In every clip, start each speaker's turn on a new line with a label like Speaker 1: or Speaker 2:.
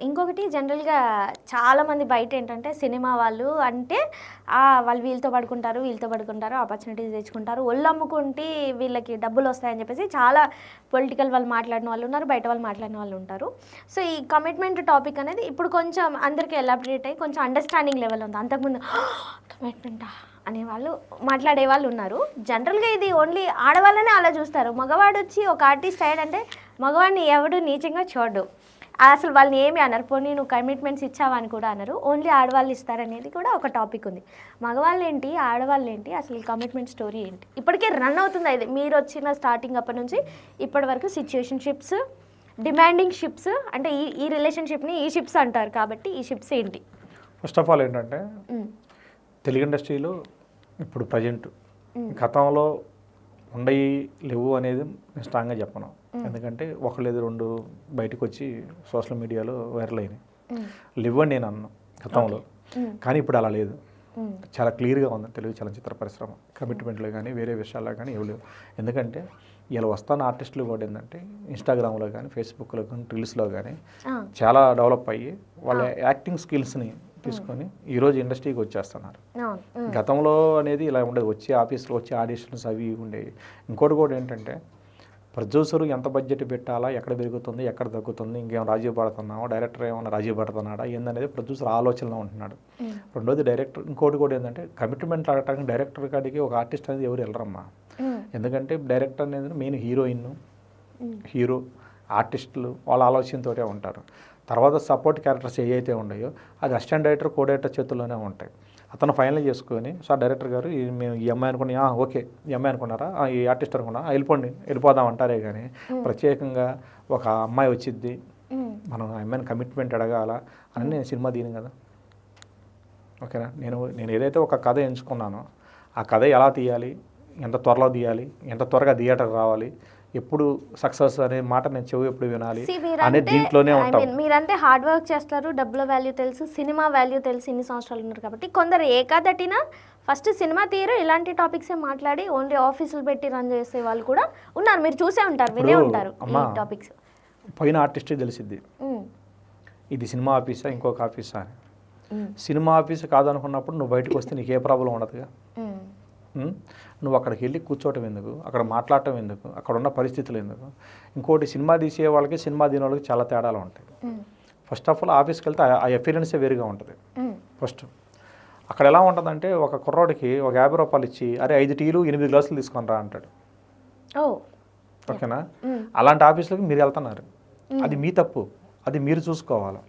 Speaker 1: ఇంకొకటి జనరల్‌గా చాలామంది బయటేంటంటే సినిమా వాళ్ళు అంటే వాళ్ళు వీళ్ళతో పడుకుంటారు, ఆపర్చునిటీస్ తెచ్చుకుంటారు. ఒళ్ళమ్ముకుంటే వీళ్ళకి డబ్బులొస్తాయని చెప్పేసి చాలా పొలిటికల్ వాళ్ళు మాట్లాడిన వాళ్ళున్నారు, బయట వాళ్ళు మాట్లాడిన వాళ్ళుంటారు. సో, ఈ కమిట్మెంట్ టాపిక్ అనేది ఇప్పుడు కొంచెం అందరికి ఎలాబరేట్ అయ్యి కొంచెం అండర్‌స్టాండింగ్ లెవెల్ ఉంది. అంతకుముందు కమిట్మెంటా అనేవాళ్ళు మాట్లాడేవాళ్ళు ఉన్నారు. జనరల్‌గా ఇది ఓన్లీ ఆడవాళ్ళనే అలా చూస్తారు. మగవాడొచ్చి ఒక ఆర్టిస్ట్ అయ్యాడంటే మగవాడిని ఎవడు నీచంగా చూడడు. అసలు వాళ్ళని ఏమి అనరు. పోనీ నువ్వు కమిట్మెంట్స్ ఇచ్చావని కూడా అనరు. ఓన్లీ ఆడవాళ్ళు ఇస్తారనేది కూడా ఒక టాపిక్ ఉంది. మగవాళ్ళేంటి, ఆడవాళ్ళేంటి, అసలు కమిట్మెంట్ స్టోరీ ఏంటి? ఇప్పటికే రన్ అవుతుంది అది. మీరు వచ్చిన స్టార్టింగ్ అప్పటి నుంచి ఇప్పటి వరకు సిచ్యుయేషన్‌షిప్స్, డిమాండింగ్ షిప్స్, అంటే ఈ రిలేషన్‌షిప్‌ని ఈ షిప్స్ అంటారు కాబట్టి ఈ షిప్స్ ఏంటి?
Speaker 2: ఫస్ట్ ఆఫ్ ఆల్ ఏంటంటే తెలుగు ఇండస్ట్రీలో ఇప్పుడు ప్రజెంట్ గతంలో ఉండయి లేవు అనేది నేను స్ట్రాంగ్గా చెప్పను. ఎందుకంటే ఒక లేదు రెండు బయటకు వచ్చి సోషల్ మీడియాలో వైరల్ అయినాయి. లేవు అని నేను అన్నాను గతంలో, కానీ ఇప్పుడు అలా లేదు. చాలా క్లియర్గా ఉంది తెలుగు చలనచిత్ర పరిశ్రమ. కమిట్మెంట్లో కానీ వేరే విషయాల్లో కానీ ఏవి లేవు. ఎందుకంటే ఇలా వస్తున్న ఆర్టిస్టులు కూడా ఏంటంటే ఇన్స్టాగ్రామ్లో కానీ ఫేస్బుక్లో కానీ రీల్స్లో కానీ చాలా డెవలప్ అయ్యి వాళ్ళ యాక్టింగ్ స్కిల్స్ని తీసుకొని ఈరోజు ఇండస్ట్రీకి వచ్చేస్తున్నారు. గతంలో అనేది ఇలా ఉండేది, వచ్చి ఆఫీస్లో వచ్చి ఆడిషన్స్ అవి ఉండేవి. ఇంకోటి కూడా ఏంటంటే ప్రొడ్యూసరు ఎంత బడ్జెట్ పెట్టాలా, ఎక్కడ పెరుగుతుంది, ఎక్కడ తగ్గుతుంది, ఇంకేం రాజీ పడుతున్నామా, డైరెక్టర్ ఏమైనా రాజీ పడుతున్నాడా ఏందనేది ప్రొడ్యూసర్ ఆలోచనలో ఉంటున్నాడు. రెండోది డైరెక్టర్, ఇంకోటి కూడా ఏంటంటే కమిట్మెంట్ ఆడటానికి డైరెక్టర్ కాడికి ఒక ఆర్టిస్ట్ అనేది ఎవరు వెళ్ళరమ్మా. ఎందుకంటే డైరెక్టర్ అనేది మెయిన్ హీరో ఆర్టిస్టులు వాళ్ళ ఆలోచనతోటే ఉంటారు. తర్వాత సపోర్ట్ క్యారెక్టర్స్ ఏవైతే ఉన్నాయో అది అసిస్టెంట్ డైరెక్టర్, కో డైరెక్టర్ చేతుల్లోనే ఉంటాయి. అతను ఫైనల్ చేసుకొని సార్ డైరెక్టర్ గారు మేము ఈ అమ్మాయి అనుకుని ఓకే ఈ అమ్మాయి అనుకున్నారా, ఈ ఆర్టిస్ట్ అనుకున్నారా, వెళ్ళిపోదాం అంటారే కానీ ప్రత్యేకంగా ఒక అమ్మాయి వచ్చిద్ది మనం ఆ అమ్మాయిని కమిట్మెంట్ అడగాల అని నేను సినిమా తీయను కదా. ఓకేనా, నేను ఏదైతే ఒక కథ ఎంచుకున్నానో ఆ కథ ఎలా తీయాలి, ఎంత త్వరలో తీయాలి, ఎంత త్వరగా థియేటర్ రావాలి, ఎప్పుడు సక్సెస్ అనే మాట నేను చెవి ఎప్పుడు వినాలి అనే దీంట్లోనే ఉంటాం.
Speaker 1: మీరంటే హార్డ్ వర్క్ చేస్తారు, డబ్బుల వాల్యూ తెలుసు, సినిమా వాల్యూ తెలుసు, ఇన్ని సంవత్సరాలు ఉన్నారు కాబట్టి కొందరు ఏకాదటిన ఫస్ట్ సినిమా తీయరు, ఇలాంటి టాపిక్సే మాట్లాడి ఓన్లీ ఆఫీసులు పెట్టి రన్ చేసే వాళ్ళు కూడా ఉన్నారు. మీరు చూసే ఉంటారు, వినే ఉంటారు ఈ టాపిక్స్.
Speaker 2: పోయిన ఆర్టిస్ట్ తెలిసిద్ది ఇది సినిమా ఆఫీసా ఇంకొక ఆఫీసా అని. సినిమా ఆఫీస్ కాదనుకున్నప్పుడు నువ్వు బయటకు వస్తే నీకు ఏ ప్రాబ్లం ఉండదుగా. నువ్వు అక్కడికి వెళ్ళి కూర్చోవటం ఎందుకు, అక్కడ మాట్లాడటం ఎందుకు, అక్కడ ఉన్న పరిస్థితులు ఎందుకు. ఇంకోటి సినిమా తీసే వాళ్ళకి సినిమా తీనే వాళ్ళకి చాలా తేడాలు ఉంటాయి. ఫస్ట్ ఆఫ్ ఆల్ ఆఫీస్కి వెళ్తే ఆ ఎఫీరెన్సే వేరుగా ఉంటుంది. ఫస్ట్ అక్కడ ఎలా ఉంటుందంటే ఒక కుర్రోడికి ఒక 50 రూపాయలు ఇచ్చి అరే 5 టీలు 8 గ్లాసులు తీసుకొని రా అంటాడు. ఓకేనా, అలాంటి ఆఫీసులకి మీరు వెళ్తున్నారు, అది మీ తప్పు, అది మీరు చూసుకోవాలి.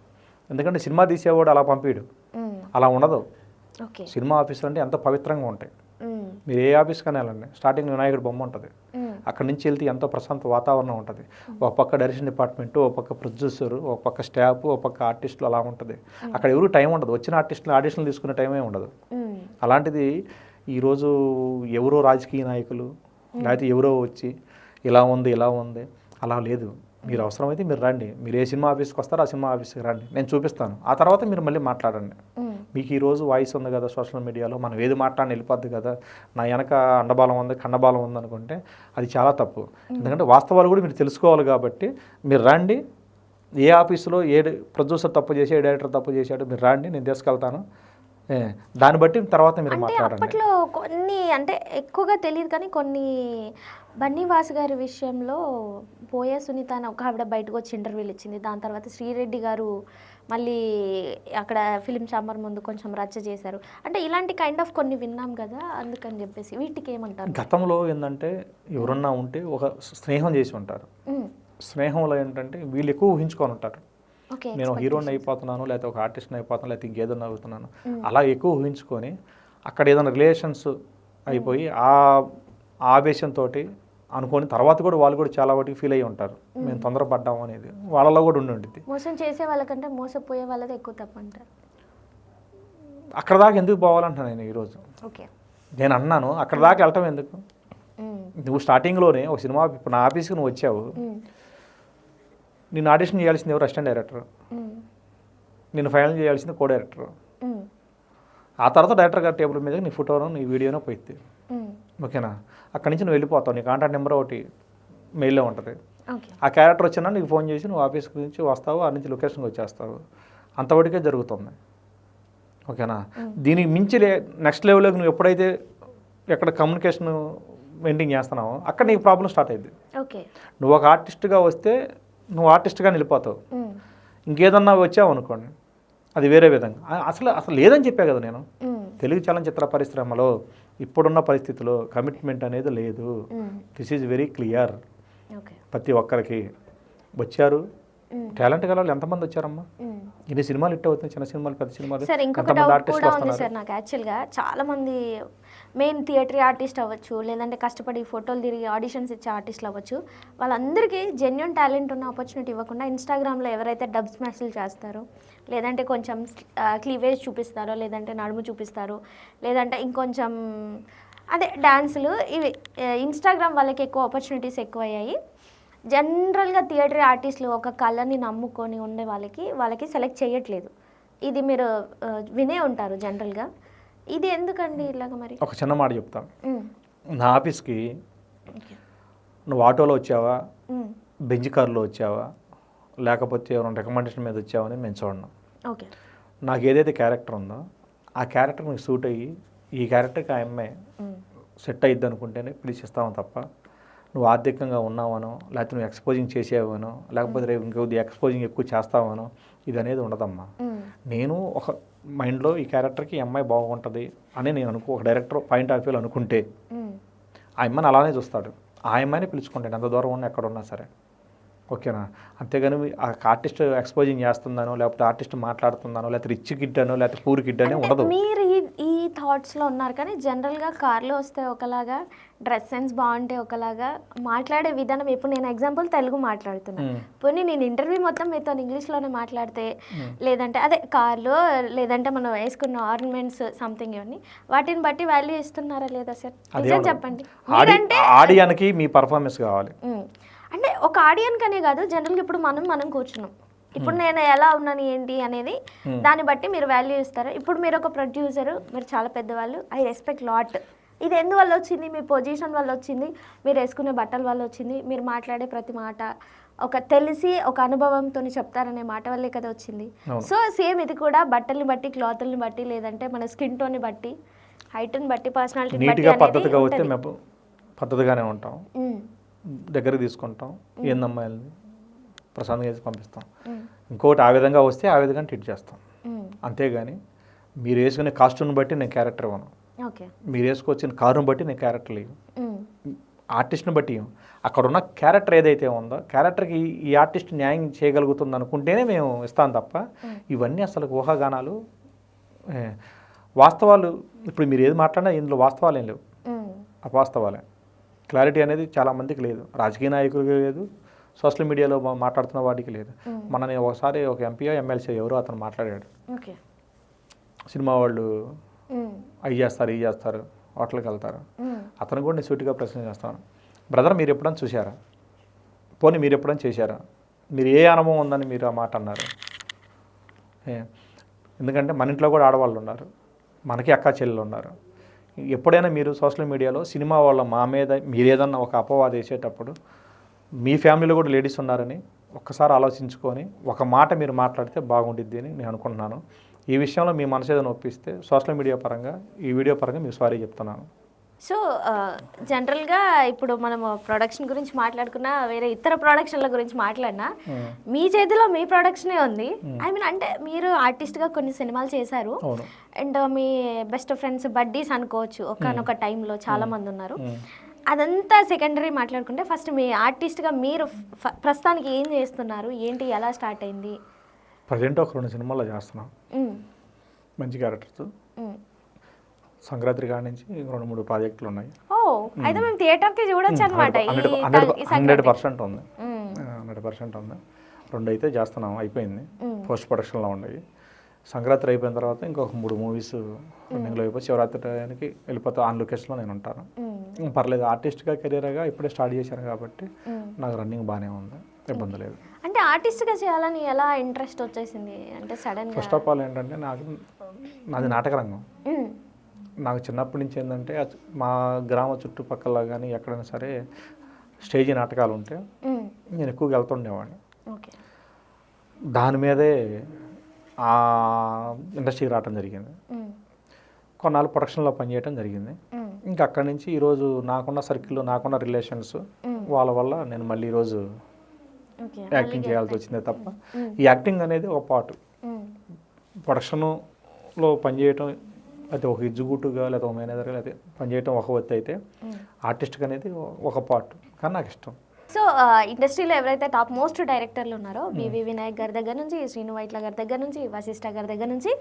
Speaker 2: ఎందుకంటే సినిమా తీసేవాడు అలా పంపిడు, అలా ఉండదు. సినిమా ఆఫీసులు అంటే ఎంత పవిత్రంగా ఉంటాయి. మీరు ఏ ఆఫీస్ కానీ వెళ్ళండి, స్టార్టింగ్ వినాయకుడి బొమ్మ ఉంటుంది, అక్కడి నుంచి వెళ్తే ఎంతో ప్రశాంత వాతావరణం ఉంటుంది. ఒక పక్క డైరెక్షన్ డిపార్ట్మెంట్, ఒక పక్క ప్రొడ్యూసరు, ఒక పక్క స్టాఫ్, ఒక పక్క ఆర్టిస్టులు, అలా ఉంటుంది. అక్కడ ఎవరు టైం ఉండదు, వచ్చిన ఆర్టిస్టులు ఆడిషన్లు తీసుకునే టైమే ఉండదు. అలాంటిది ఈరోజు ఎవరో రాజకీయ నాయకులు లేకపోతే ఎవరో వచ్చి ఇలా ఉంది అలా లేదు. మీరు అవసరమైతే మీరు రండి, మీరు ఏ సినిమా ఆఫీస్కి వస్తారో ఆ సినిమా ఆఫీస్కి రండి, నేను చూపిస్తాను. ఆ తర్వాత మీరు మళ్ళీ మాట్లాడండి. మీకు ఈరోజు వాయిస్ ఉంది కదా సోషల్ మీడియాలో, మనం ఏది మాట్లాడిన వెళ్ళిపోద్ది కదా, నా వెనక అండబాలం ఉంది ఖండబాలం ఉంది అనుకుంటే అది చాలా తప్పు. ఎందుకంటే వాస్తవాలు కూడా మీరు తెలుసుకోవాలి కాబట్టి మీరు రండి. ఏ ఆఫీసులో ఏ ప్రొడ్యూసర్ తప్పు చేసి ఏ డైరెక్టర్ తప్పు చేశాడు మీరు రండి, నేను తీసుకెళ్తాను. దాన్ని బట్టి తర్వాత మీరు మాట్లాడండి.
Speaker 1: అప్పట్లో కొన్ని అంటే ఎక్కువగా తెలియదు కానీ కొన్ని బన్నీవాసు గారి విషయంలో పోయే సునీత అని ఒక ఆవిడ బయటకు వచ్చి ఇంటర్వ్యూలు ఇచ్చింది. దాని తర్వాత శ్రీరెడ్డి గారు మళ్ళీ అక్కడ ఫిలిం ఛాంబర్ ముందు కొంచెం రచ్చ చేశారు. అంటే ఇలాంటి కైండ్ ఆఫ్ కొన్ని విన్నాం కదా, అందుకని చెప్పేసి వీటికి ఏమంటారు?
Speaker 2: గతంలో ఏంటంటే ఎవరన్నా ఉంటే ఒక స్నేహం చేసి ఉంటారు. స్నేహంలో ఏంటంటే వీళ్ళు ఎక్కువ ఊహించుకొని ఉంటారు. నేను హీరోని అయిపోతున్నాను, లేకపోతే ఒక ఆర్టిస్ట్ని అయిపోతున్నాను, లేకపోతే ఇంకేదన్నా అవుతున్నాను, అలా ఎక్కువ ఊహించుకొని అక్కడ ఏదైనా రిలేషన్స్ అయిపోయి ఆ ఆవేశంతో అనుకొని తర్వాత కూడా వాళ్ళు కూడా చాలా వాటికి ఫీల్ అయ్యి ఉంటారు, మేము తొందరపడ్డాము అనేది వాళ్ళలో కూడా ఉండి.
Speaker 1: మోసం చేసే వాళ్ళకంటే మోసపోయే వాళ్ళది ఎక్కువ తప్పంటారు.
Speaker 2: అక్కడ దాకా ఎందుకు పోవాలంటున్నాను నేను ఈరోజు. నేను అన్నాను అక్కడ దాకా వెళ్ళటం ఎందుకు. నువ్వు స్టార్టింగ్లోనే ఒక సినిమా ఇప్పుడు నా ఆఫీస్కి నువ్వు వచ్చావు, నేను ఆడిషన్ చేయాల్సింది ఎవరు, అసిస్టెంట్ డైరెక్టర్, నేను ఫైనల్ చేయాల్సింది కో డైరెక్టర్. ఆ తర్వాత డైరెక్టర్ గారి టేబుల్ మీద నీ ఫోటోను నీ వీడియోనో పోయింది. ఓకేనా, అక్కడి నుంచి నువ్వు వెళ్ళిపోతావు, నీ కాంటాక్ట్ నెంబర్ ఒకటి మెయిల్లో ఉంటుంది,
Speaker 1: ఓకే.
Speaker 2: ఆ క్యారెక్టర్ వచ్చినా నీకు ఫోన్ చేసి నువ్వు ఆఫీస్ నుంచి వస్తావు, ఆ నుంచి లొకేషన్కి వచ్చేస్తావు, అంతవరకే జరుగుతుంది. ఓకేనా? దీనికి మించి నెక్స్ట్ లెవెల్లోకి నువ్వు ఎప్పుడైతే ఎక్కడ కమ్యూనికేషన్ మెయింటైన్ చేస్తున్నావో అక్కడ నీకు ప్రాబ్లం స్టార్ట్ అయింది.
Speaker 1: ఓకే.
Speaker 2: నువ్వు ఒక ఆర్టిస్ట్గా వస్తే నువ్వు ఆర్టిస్ట్గా నిలిపోతావు. ఇంకేదన్నా వచ్చావు అనుకోండి అది వేరే విధంగా. అసలు లేదని చెప్పా కదా నేను. తెలుగు చలనచిత్ర పరిశ్రమలో ఇప్పుడున్న పరిస్థితిలో కమిట్మెంట్ అనేది లేదు. This is very clear. ప్రతి ఒక్కరికి వచ్చారు, టాలెంట్ గల వాళ్ళు ఎంతమంది వచ్చారమ్మా? ఇన్ని సినిమాలు హిట్ అవుతున్నాయి, చిన్న సినిమాలు, పెద్ద సినిమాలు.
Speaker 1: సార్ ఇంకొక డౌట్ కూడా ఉంది సార్ నాకు యాక్చువల్గా. చాలామంది మెయిన్ థియేటరీ ఆర్టిస్ట్ అవ్వచ్చు, లేదంటే కష్టపడి ఫోటోలు తిరిగి ఆడిషన్స్ ఇచ్చే ఆర్టిస్టులు అవ్వచ్చు, వాళ్ళందరికీ జెన్యున్ టాలెంట్ ఉన్న ఆపర్చునిటీ ఇవ్వకుండా ఇన్స్టాగ్రామ్లో ఎవరైతే డబ్ స్మాష్లు చేస్తారో, లేదంటే కొంచెం క్లీవేజ్ చూపిస్తారో, లేదంటే నడుము చూపిస్తారో, లేదంటే ఇంకొంచెం అదే డ్యాన్సులు, ఇవి ఇన్స్టాగ్రామ్ వాళ్ళకి ఎక్కువ ఆపర్చునిటీస్ ఎక్కువయ్యాయి. జనరల్గా థియేటరీ ఆర్టిస్టులు ఒక కళని నమ్ముకొని ఉండే వాళ్ళకి సెలెక్ట్ చేయట్లేదు. ఇది మీరు వినే ఉంటారు జనరల్గా. ఇది ఎందుకండి ఇలాగ? మరి
Speaker 2: ఒక చిన్న మాట చెప్తాను. నా ఆఫీస్కి నువ్వు ఆటోలో వచ్చావా, బెంజ్ కార్లో వచ్చావా, లేకపోతే ఎవరైనా రికమెండేషన్ మీద వచ్చావని మేము చూడను.
Speaker 1: ఓకే.
Speaker 2: నాకు ఏదైతే క్యారెక్టర్ ఉందో ఆ క్యారెక్టర్ మీకు సూట్ అయ్యి ఈ క్యారెక్టర్కి ఆ అమ్మాయి సెట్ అయ్యిద్ది అనుకుంటేనే పిలిచిస్తాము తప్ప నువ్వు ఆర్థికంగా ఉన్నావనో, లేకపోతే నువ్వు ఎక్స్పోజింగ్ చేసేవనో, లేకపోతే రేపు ఇంకొద్ది ఎక్స్పోజింగ్ ఎక్కువ చేస్తావనో ఇది అనేది ఉండదమ్మా. నేను ఒక మైండ్లో ఈ క్యారెక్టర్కి ఈ అమ్మాయి బాగుంటుంది అని నేను ఒక డైరెక్టర్ పాయింట్ ఆఫ్ వ్యూలో అనుకుంటే ఆ అమ్మాయిని అలానే చూస్తాడు. ఆ అమ్మాయిని పిలుచుకుంటాడు ఎంత దూరం ఉన్నా ఎక్కడ ఉన్నా సరే. ఓకేనా? అంతేగాని ఆ ఆర్టిస్ట్ ఎక్స్పోజింగ్ చేస్తుందానో, లేకపోతే ఆర్టిస్ట్ మాట్లాడుతుందానో, లేకపోతే రిచ్ కిడ్ అనో, లేకపోతే పూర్ కిడ్ అనే ఉండదు.
Speaker 1: మీరు ఈ థాట్స్లో ఉన్నారు, కానీ జనరల్గా కార్లో వస్తే ఒకలాగా, డ్రెస్ సెన్స్ బాగుంటే ఒకలాగా, మాట్లాడే విధానం. ఇప్పుడు నేను ఎగ్జాంపుల్ తెలుగు మాట్లాడుతున్నాను, పోనీ నేను ఇంటర్వ్యూ మొత్తం మీతో ఇంగ్లీష్లోనే మాట్లాడితే, లేదంటే అదే కార్లో, లేదంటే మనం వేసుకున్న ఆర్నమెంట్స్ సంథింగ్ ఇవన్నీ వాటిని బట్టి వాల్యూ ఇస్తున్నారా లేదా సార్? నిజం చెప్పండి.
Speaker 2: ఆడియన్కి మీ పర్ఫార్మెన్స్ కావాలి.
Speaker 1: అంటే ఒక ఆడియన్ కనే కాదు, జనరల్గా ఇప్పుడు మనం కూర్చున్నాం, ఇప్పుడు నేను ఎలా ఉన్నాను ఏంటి అనేది దాన్ని బట్టి మీరు వాల్యూ ఇస్తారు. ఇప్పుడు మీరు ఒక ప్రొడ్యూసరు, మీరు చాలా పెద్దవాళ్ళు, ఐ రెస్పెక్ట్ లాట్. ఇది ఎందువల్ల వచ్చింది? మీ పొజిషన్ వల్ల వచ్చింది, మీరు వేసుకునే బట్టల వల్ల వచ్చింది, మీరు మాట్లాడే ప్రతి మాట ఒక తెలిసి ఒక అనుభవంతో చెప్తారనే మాట వల్లే కదా వచ్చింది. సో సేమ్ ఇది కూడా బట్టల్ని బట్టి, క్లాత్ని బట్టి, లేదంటే మన స్కిన్ టోన్ని బట్టి, హైట్ని బట్టి, పర్సనాలిటీని బట్టి
Speaker 2: పద్ధతిగా వస్తే మేము పద్ధతిగానే ఉంటాం, దగ్గరికి తీసుకుంటాం, ఏందమ్మాయిల్ని ప్రశాంతంగా చేసి పంపిస్తాం. ఇంకోటి ఆ విధంగా వస్తే ఆ విధంగా ట్రీట్ చేస్తాం. అంతేగాని మీరు వేసుకునే కాస్ట్యూమ్ని బట్టి నేను క్యారెక్టర్ ఇవ్వను, మీరు వేసుకొచ్చిన కారుని బట్టి నేను క్యారెక్టర్ లేవు, ఆర్టిస్ట్ని బట్టి అక్కడ ఉన్న క్యారెక్టర్ ఏదైతే ఉందో క్యారెక్టర్కి ఈ ఆర్టిస్ట్ న్యాయం చేయగలుగుతుంది అనుకుంటేనే మేము ఇస్తాం తప్ప ఇవన్నీ అసలు ఊహాగానాలు, వాస్తవాలు. ఇప్పుడు మీరు ఏది మాట్లాడినా ఇందులో వాస్తవాలు ఏం లేవు, అవాస్తవాలే. క్లారిటీ అనేది చాలామందికి లేదు, రాజకీయ నాయకులకి లేదు, సోషల్ మీడియాలో మాట్లాడుతున్న వాడికి లేదు. మన ఒకసారి ఒక ఎంపీఓ ఎమ్మెల్సీ ఎవరో అతను మాట్లాడాడు, సినిమా వాళ్ళు అవి చేస్తారు, ఇవి చేస్తారు, హోటల్కి వెళ్తారు. అతను కూడా నేను సూటిగా ప్రశ్న చేస్తాను, బ్రదర్ మీరు ఎప్పుడైనా చూశారా, పోనీ మీరు ఎప్పుడైనా చేశారా, మీరు ఏ అనుభవం ఉందని మీరు ఆ మాట అన్నారు? ఎందుకంటే మన ఇంట్లో కూడా ఆడవాళ్ళు ఉన్నారు, మనకి అక్క చెల్లెలు ఉన్నారు. ఎప్పుడైనా మీరు సోషల్ మీడియాలో సినిమా వాళ్ళ మా మీద మీరు ఏదన్నా ఒక అపవాదం వేసేటప్పుడు మీ ఫ్యామిలీలో కూడా లేడీస్ ఉన్నారని ఒక్కసారి ఆలోచించుకొని ఒక మాట మీరు మాట్లాడితే బాగుంటుంది అని నేను అనుకుంటున్నాను. ఈ విషయంలో మీ మనసు ఏదైనా ఒప్పిస్తే సోషల్ మీడియా పరంగా ఈ వీడియో పరంగా మీకు సారీ చెప్తున్నాను.
Speaker 1: సో జనరల్గా ఇప్పుడు మనము ప్రొడక్షన్ గురించి మాట్లాడుకున్నా, వేరే ఇతర ప్రొడక్షన్ల గురించి మాట్లాడినా, మీ చేతిలో మీ ప్రొడక్షనే ఉంది. ఐ మీన్ అంటే మీరు ఆర్టిస్ట్గా కొన్ని సినిమాలు చేశారు, and me best friends buddies అనుకోవచ్చు ఒకనొక టైంలో చాలామంది ఉన్నారు. అదంతా సెకండరీ మాట్లాడుకుంటే ఫస్ట్ మీ ఆర్టిస్ట్గా మీరు ప్రస్తుతానికి ఏం చేస్తున్నారు, ఏంటి, ఎలా స్టార్ట్ అయింది?
Speaker 2: ప్రజెంట్ ఒక 2 సినిమాల్లో చేస్తున్నాం, మంచి క్యారెక్టర్స్. సంక్రాంతి కాడి నుంచి 2-3 ప్రాజెక్టులు ఉన్నాయి.
Speaker 1: అయితే మేము థియేటర్కి చూడొచ్చు అనమాట.
Speaker 2: 100% ఉంది, 100% ఉంది. 2 అయితే చేస్తున్నాం, అయిపోయింది, పోస్ట్ ప్రొడక్షన్లో ఉన్నాయి. సంక్రాంతి అయిపోయిన తర్వాత ఇంకొక 3 మూవీస్ రన్నింగ్లో అయిపోయి శివరాత్రి టైంకి వెళ్ళిపోతా. ఆన్ లొకేషన్లో నేను ఉంటాను, పర్లేదు. ఆర్టిస్ట్గా కెరీర్గా ఇప్పుడే స్టార్ట్ చేశాను కాబట్టి నాకు రన్నింగ్ బాగానే ఉంది, ఇబ్బంది లేదు.
Speaker 1: అంటే ఆర్టిస్ట్గా చేయాలని ఎలా ఇంట్రెస్ట్ వచ్చేసింది? అంటే సడన్
Speaker 2: ఫస్ట్ ఆఫ్ ఆల్ ఏంటంటే నాది నాటక రంగం. నాకు చిన్నప్పటి నుంచి ఏంటంటే మా గ్రామ చుట్టుపక్కల కానీ ఎక్కడైనా సరే స్టేజీ నాటకాలు ఉంటే నేను ఎక్కువగా వెళ్తుండేవాడిని.
Speaker 1: ఓకే.
Speaker 2: దాని మీదే ఆ ఇండస్ట్రీకి రావడం జరిగింది. కొన్నాళ్ళు ప్రొడక్షన్లో పనిచేయడం జరిగింది. ఇంకా అక్కడి నుంచి ఈరోజు నాకున్న సర్కిల్, నాకున్న రిలేషన్స్ వాళ్ళ వల్ల నేను మళ్ళీ ఈరోజు
Speaker 1: ఓకే.
Speaker 2: యాక్టింగ్ చేయాల్సి వచ్చిందే తప్ప ఈ యాక్టింగ్ అనేది ఒక పార్ట్. ప్రొడక్షన్లో పనిచేయటం అయితే ఒక ఎగ్జిక్యూటివ్గా లేదా ఒక మేనేజర్గా లేదా పనిచేయటం ఒక వ్యక్తి అయితే ఆర్టిస్ట్గా అనేది ఒక పార్ట్. కానీ నాకు ఇష్టం.
Speaker 1: సో ఇండస్ట్రీలో ఎవరైతే టాప్ మోస్ట్ డైరెక్టర్లు ఉన్నారో బివి వినాయక్ గారి దగ్గర నుంచి, శ్రీను వైట్ల గారి దగ్గర నుంచి, వశిష్ఠ గారి దగ్గర నుంచి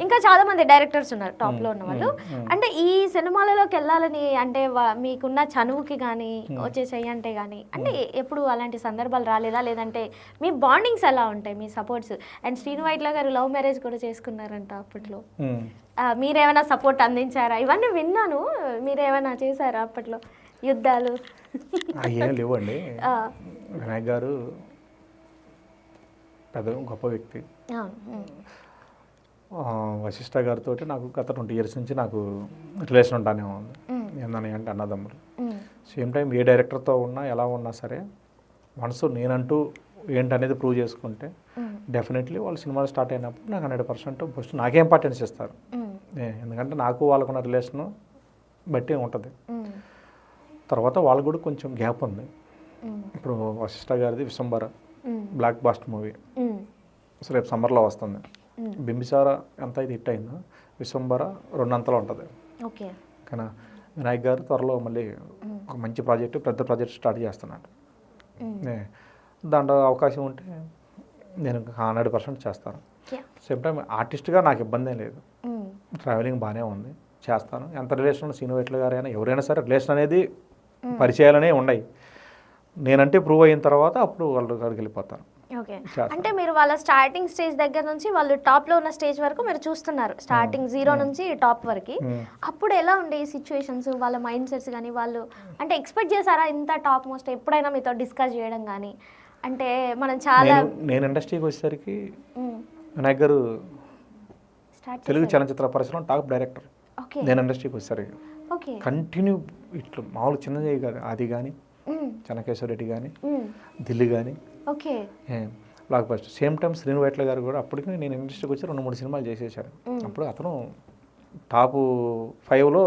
Speaker 1: ఇంకా చాలా మంది డైరెక్టర్స్ ఉన్నారు టాప్లో ఉన్న వాళ్ళు. అంటే ఈ సినిమాలలోకి వెళ్ళాలని అంటే మీకున్న చనువుకి కానీ వచ్చేసేయి అంటే కానీ అంటే ఎప్పుడు అలాంటి సందర్భాలు రాలేదా? లేదంటే మీ బాండింగ్స్ ఎలా ఉంటాయి, మీ సపోర్ట్స్? అండ్ శ్రీను వైట్ల గారు లవ్ మ్యారేజ్ కూడా చేసుకున్నారంట అప్పట్లో. మీరేమైనా సపోర్ట్ అందించారా? ఇవన్నీ విన్నాను. మీరేమైనా చేశారా అప్పట్లో? యుద్ధాలు
Speaker 2: ఏం లేవండి. వినాయక్ గారు పెద్ద గొప్ప వ్యక్తి. వశిష్ఠ గారితో నాకు గత 20 years నుంచి నాకు రిలేషన్ ఉంటానే ఉంది. ఏందని అంటే అన్నదమ్ములు. సేమ్ టైం ఏ డైరెక్టర్తో ఉన్నా ఎలా ఉన్నా సరే మనసు నేనంటూ ఏంటనేది ప్రూవ్ చేసుకుంటే డెఫినెట్లీ వాళ్ళు సినిమాలు స్టార్ట్ అయినప్పుడు నాకు 100% ఫస్ట్ నాకే ఇంపార్టెన్స్ ఇస్తారు. ఎందుకంటే నాకు వాళ్ళకున్న రిలేషను బట్టి ఉంటుంది. తర్వాత వాళ్ళకు కూడా కొంచెం గ్యాప్ ఉంది. ఇప్పుడు వశిష్ఠ గారిది విశ్వంబర బ్లాక్ బాస్టర్ మూవీ రేపు సమ్మర్లో వస్తుంది. బింబిసార ఎంత అయితే హిట్ అయిందో విశ్వంబర 2 అంతలో ఉంటుంది. కానీ వినాయక్ గారు త్వరలో మళ్ళీ ఒక మంచి ప్రాజెక్టు, పెద్ద ప్రాజెక్ట్ స్టార్ట్ చేస్తున్నాడు. దాంట్లో అవకాశం ఉంటే నేను 100% చేస్తాను. సేమ్ టైం ఆర్టిస్ట్గా నాకు ఇబ్బంది ఏం లేదు. ట్రావెలింగ్ బాగానే ఉంది, చేస్తాను. ఎంత రిలేషన్ శ్రీను వైట్ల గారైనా ఎవరైనా సరే రిలేషన్ అనేది పరిచయాలనే ఉన్నాయి. నేనంటే ప్రూవ్ అయిన తర్వాత అప్పుడు వాళ్ళు అక్కడికి వెళ్ళిపోతారు.
Speaker 1: ఓకే. అంటే మీరు వాళ్ళ స్టార్టింగ్ స్టేజ్ దగ్గర నుంచి వాళ్ళు టాప్లో ఉన్న స్టేజ్ వరకు మీరు చూస్తున్నారు, స్టార్టింగ్ 0 నుంచి టాప్ వరకు. అప్పుడు ఎలా ఉండే ఈ సిచ్యువేషన్స్, వాళ్ళ మైండ్ సెట్స్ కానీ, వాళ్ళు అంటే ఎక్స్పెక్ట్ చేశారా ఇంత టాప్ మోస్ట్? ఎప్పుడైనా మీతో డిస్కస్ చేయడం కానీ అంటే మనం చాలా
Speaker 2: నేను ఇండస్ట్రీకి వచ్చేసరికి వినాయక్ గారు తెలుగు చలనచిత్ర పరిశ్రమ టాప్ డైరెక్టర్. నేను ఇండస్ట్రీకి వచ్చేసరికి కంటిన్యూ ఇట్లా మామూలు చిన్న చేయి కాదు, అది కానీ చెన్నకేశ్వర రెడ్డి కానీ ఢిల్లీ కానీ block buster. Same time Srinu Vaitla గారు కూడా అప్పటికి నేను ఇండస్ట్రీకి వచ్చి 2-3 సినిమాలు చేసేసారు. అప్పుడు అతను టాప్ 5లో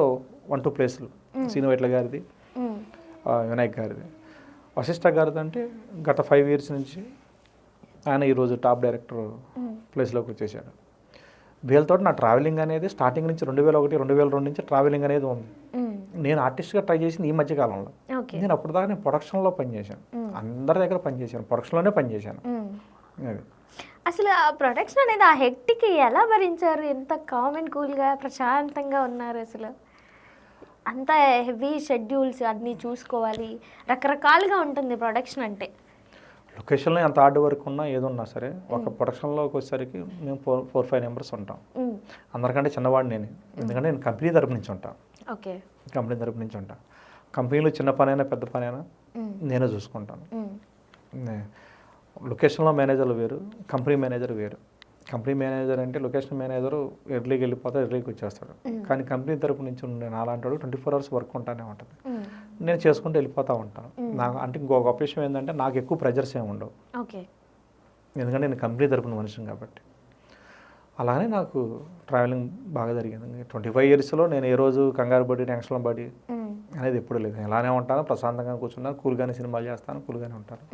Speaker 2: 1-2 ప్లేస్లు. శ్రీను వైట్ల గారిది, వినాయక్ గారిది. వశిష్ఠ గారిది అంటే గత 5 years నుంచి ఆయన ఈరోజు టాప్ డైరెక్టర్ ప్లేస్లోకి వచ్చేసాడు. వీళ్ళతో నా ట్రావెలింగ్ అనేది స్టార్టింగ్ నుంచి 2001-2002 నుంచి ట్రావెలింగ్ అనేది ఉంది. నేను ఆర్టిస్ట్గా ట్రై చేసింది ఈ మధ్య కాలంలో. నేను అప్పుడు దాకా నేను ప్రొడక్షన్లో పనిచేశాను, అందరి దగ్గర పనిచేశాను, ప్రొడక్షన్లోనే పనిచేశాను. అది
Speaker 1: అసలు ఆ ప్రొడక్షన్ అనేది ఆ హెక్టిక్ ఎలా భరించారు? ఎంత కామ్ అండ్ కూల్గా ప్రశాంతంగా ఉన్నారు? అసలు అంత హెవీ షెడ్యూల్స్ అన్నీ చూసుకోవాలి, రకరకాలుగా ఉంటుంది ప్రొడక్షన్ అంటే.
Speaker 2: లొకేషన్లో ఎంత హార్డ్ వర్క్ ఉన్నా ఏదున్నా సరే ఒక ప్రొడక్షన్లోకి వచ్చేసరికి మేము 4-5 members ఉంటాం. అందరికంటే చిన్నవాడు నేను, ఎందుకంటే నేను కంపెనీ తరపు నుంచి ఉంటాను. కంపెనీ తరపు నుంచి ఉంటాను. కంపెనీలో చిన్న పనైనా పెద్ద పనైనా నేనే చూసుకుంటాను. లొకేషన్లో మేనేజర్లు వేరు, కంపెనీ మేనేజర్ వేరు. కంపెనీ మేనేజర్ అంటే లొకేషన్ మేనేజరు ఎర్లీకి వెళ్ళిపోతాడు, ఎర్లీకి వచ్చేస్తాడు. కానీ కంపెనీ తరపు నుంచి నేను అలాంటి 24 hours వర్క్ ఉంటానే ఉంటుంది. నేను చేసుకుంటూ వెళ్ళిపోతూ ఉంటాను. నాకు అంటే ఇంకొక గొప్ప విషయం ఏంటంటే నాకు ఎక్కువ ప్రెజర్స్ ఏమి ఉండవు, ఎందుకంటే నేను కంపెనీ తరపున మనిషిని కాబట్టి. అలానే నాకు ట్రావెలింగ్ బాగా జరిగింది. 25 yearsలో నేను ఏ రోజు కంగారు పడి టెన్షన్ పడి అనేది ఎప్పుడు లేదు. ఇలానే ఉంటాను, ప్రశాంతంగా కూర్చున్నాను, కూల్గానే సినిమాలు చేస్తాను, కూల్గానే ఉంటాను.